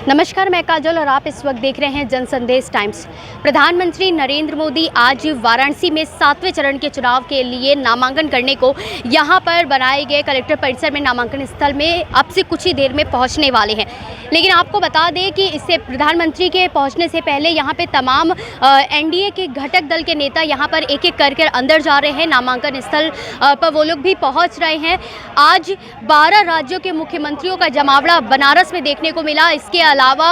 नमस्कार, मैं काजल और आप इस वक्त देख रहे हैं जन संदेश टाइम्स। प्रधानमंत्री नरेंद्र मोदी आज वाराणसी में 7वें चरण के चुनाव के लिए नामांकन करने को यहां पर बनाए गए कलेक्टर परिसर में नामांकन स्थल में अब से कुछ ही देर में पहुंचने वाले हैं। लेकिन आपको बता दें कि इससे प्रधानमंत्री के पहुंचने से पहले यहां पे तमाम एनडीए के घटक दल के नेता यहां पर एक एक करके अंदर जा रहे हैं। नामांकन स्थल पर वो लोग भी पहुँच रहे हैं। आज 12 राज्यों के मुख्यमंत्रियों का जमावड़ा बनारस में देखने को मिला। इसके अलावा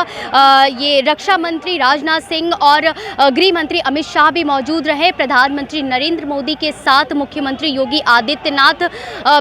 ये रक्षा मंत्री राजनाथ सिंह और गृह मंत्री अमित शाह भी मौजूद रहे। प्रधानमंत्री नरेंद्र मोदी के साथ मुख्यमंत्री योगी आदित्यनाथ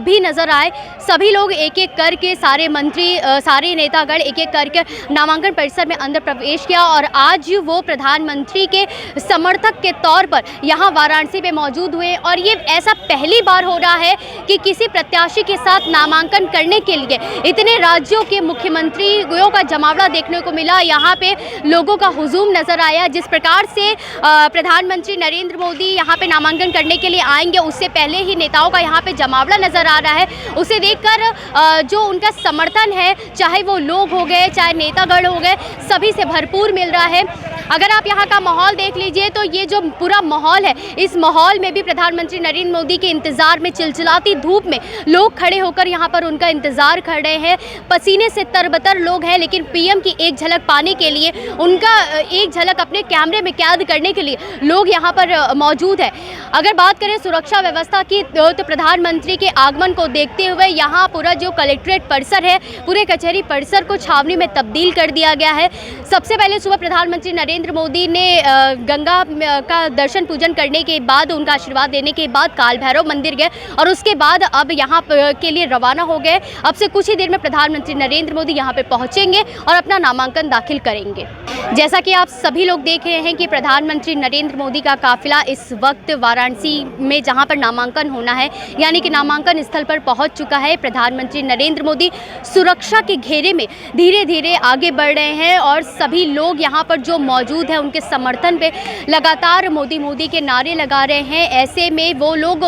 भी नजर आए। सभी लोग एक एक करके सारे मंत्री सारे नेतागण एक एक करके नामांकन परिसर में अंदर प्रवेश किया और आज वो प्रधानमंत्री के समर्थक के तौर पर यहाँ वाराणसी में मौजूद हुए। और ये ऐसा पहली बार हो रहा है कि किसी प्रत्याशी के साथ नामांकन करने के लिए इतने राज्यों के मुख्यमंत्रियों का जमावड़ा देखने को मिला। यहाँ पे लोगों का हुजूम नजर आया। जिस प्रकार से प्रधानमंत्री नरेंद्र मोदी यहाँ पे नामांकन करने के लिए आएंगे, उससे पहले ही नेताओं का यहाँ पे जमावड़ा नजर आ रहा है। उसे देखकर जो उनका समर्थन है, चाहे वो लोग हो गए चाहे नेतागण हो गए, सभी से भरपूर मिल रहा है। अगर आप यहाँ का माहौल देख लीजिए तो ये जो पूरा माहौल है, इस माहौल में भी प्रधानमंत्री नरेंद्र मोदी के इंतजार में चिलचिलाती धूप में लोग खड़े होकर यहाँ पर उनका इंतजार कर रहे हैं। पसीने से तरबतर लोग हैं, लेकिन पीएम की एक झलक पाने के लिए, उनका एक झलक अपने कैमरे में कैद करने के लिए लोग यहाँ पर मौजूद है। अगर बात करें सुरक्षा व्यवस्था की तो प्रधानमंत्री के आगमन को देखते हुए यहाँ पूरा जो कलेक्ट्रेट परिसर है, पूरे कचहरी परिसर को छावनी में तब्दील कर दिया गया है। सबसे पहले सुबह प्रधानमंत्री नरेंद्र मोदी ने गंगा का दर्शन पूजन करने के बाद, उनका आशीर्वाद देने के बाद काल भैरव मंदिर गए और उसके बाद अब यहाँ के लिए रवाना हो गए। अब से कुछ ही देर में प्रधानमंत्री नरेंद्र मोदी यहाँ पे पहुँचेंगे और अपना नामांकन दाखिल करेंगे। जैसा कि आप सभी लोग देख रहे हैं कि प्रधानमंत्री नरेंद्र मोदी का काफिला इस वक्त वाराणसी में जहां पर नामांकन होना है, यानी कि नामांकन स्थल पर पहुंच चुका है। प्रधानमंत्री नरेंद्र मोदी सुरक्षा के घेरे में धीरे धीरे आगे बढ़ रहे हैं और सभी लोग यहां पर जो मौजूद हैं उनके समर्थन पे लगातार मोदी मोदी के नारे लगा रहे हैं। ऐसे में वो लोग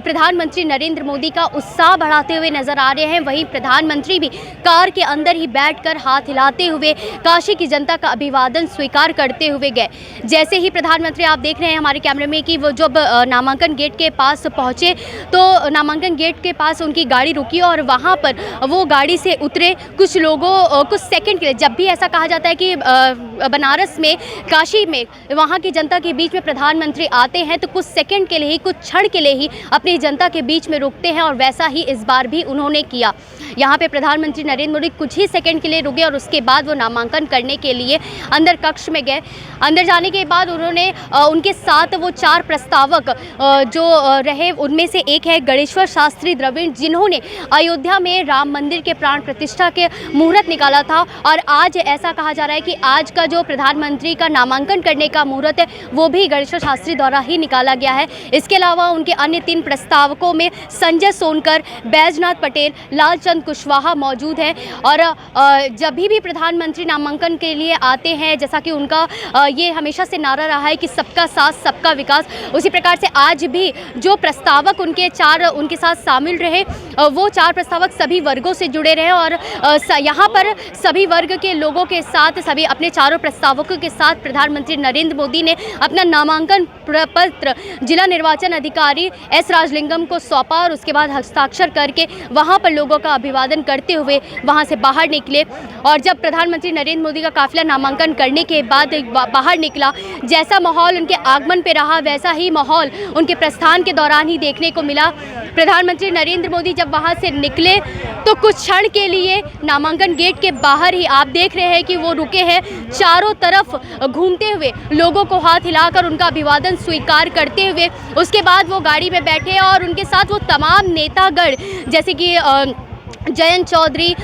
प्रधानमंत्री नरेंद्र मोदी का उत्साह बढ़ाते हुए नजर आ रहे हैं। वहीं प्रधानमंत्री भी कार के अंदर ही बैठकर हाथ हिलाते हुए काशी की जनता का अभिवादन स्वीकार करते हुए गए। जैसे ही प्रधानमंत्री, आप देख रहे हैं हमारे कैमरे में कि वो जब नामांकन गेट के पास पहुंचे तो नामांकन गेट के पास उनकी गाड़ी रुकी और वहां पर वो गाड़ी से उतरे। कुछ लोगों कुछ सेकंड के लिए, जब भी ऐसा कहा जाता है कि बनारस में, काशी में वहां की जनता के बीच में प्रधानमंत्री आते हैं तो कुछ सेकंड के लिए ही, कुछ क्षण के लिए ही अपनी जनता के बीच में रुकते हैं और वैसा ही इस बार भी उन्होंने किया। यहाँ पे प्रधानमंत्री नरेंद्र मोदी कुछ ही सेकंड के लिए रुके और उसके बाद वो नामांकन करने के लिए अंदर कक्ष में गए। अंदर जाने के बाद उन्होंने उनके साथ वो 4 प्रस्तावक जो रहे, उनमें से एक है गणेश्वर शास्त्री द्रविड़, जिन्होंने अयोध्या में राम मंदिर के प्राण प्रतिष्ठा के मुहूर्त निकाला था। और आज ऐसा कहा जा रहा है कि आज का जो प्रधानमंत्री का नामांकन करने का मुहूर्त है वो भी गणेश्वर शास्त्री द्वारा ही निकाला गया है। इसके अलावा उनके अन्य 3 प्रस्तावकों में संजय सोनकर, बैजनाथ पटेल, लालचंद कुशवाहा मौजूद हैं। और जब भी प्रधानमंत्री नामांकन के लिए आते हैं, जैसा कि उनका ये हमेशा से नारा रहा है कि सबका साथ सबका विकास, उसी प्रकार से आज भी जो प्रस्तावक उनके साथ शामिल रहे, वो 4 प्रस्तावक सभी वर्गों से जुड़े रहे और यहाँ पर सभी वर्ग के लोगों के साथ, सभी अपने 4 प्रस्तावकों के साथ प्रधानमंत्री नरेंद्र मोदी ने अपना नामांकन पत्र जिला निर्वाचन अधिकारी एस राजलिंगम को सौंपा और उसके बाद हस्ताक्षर करके वहाँ पर लोगों का अभिवादन करते हुए वहाँ से बाहर निकले। और जब प्रधानमंत्री नरेंद्र मोदी का काफिला नामांकन करने के बाद बाहर निकला, जैसा माहौल उनके आगमन पे रहा वैसा ही माहौल उनके प्रस्थान के दौरान ही देखने को मिला। प्रधानमंत्री नरेंद्र मोदी जब वहाँ से निकले तो कुछ क्षण के लिए नामांकन गेट के बाहर ही आप देख रहे हैं कि वो रुके हैं, चारों तरफ घूमते हुए लोगों को हाथ हिलाकर उनका अभिवादन स्वीकार करते हुए उसके बाद वो गाड़ी में बैठे और उनके साथ वो तमाम नेतागण, जैसे कि जयंत चौधरी,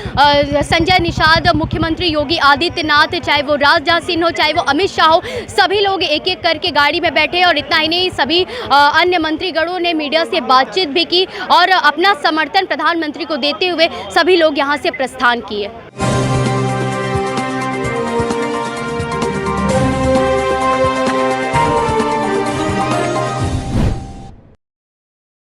संजय निषाद, मुख्यमंत्री योगी आदित्यनाथ, चाहे वो राजनाथ सिंह हो, चाहे वो अमित शाह हो, सभी लोग एक एक करके गाड़ी में बैठे। और इतना ही नहीं, सभी अन्य मंत्रीगणों ने मीडिया से बातचीत भी की और अपना समर्थन प्रधानमंत्री को देते हुए सभी लोग यहां से प्रस्थान किए।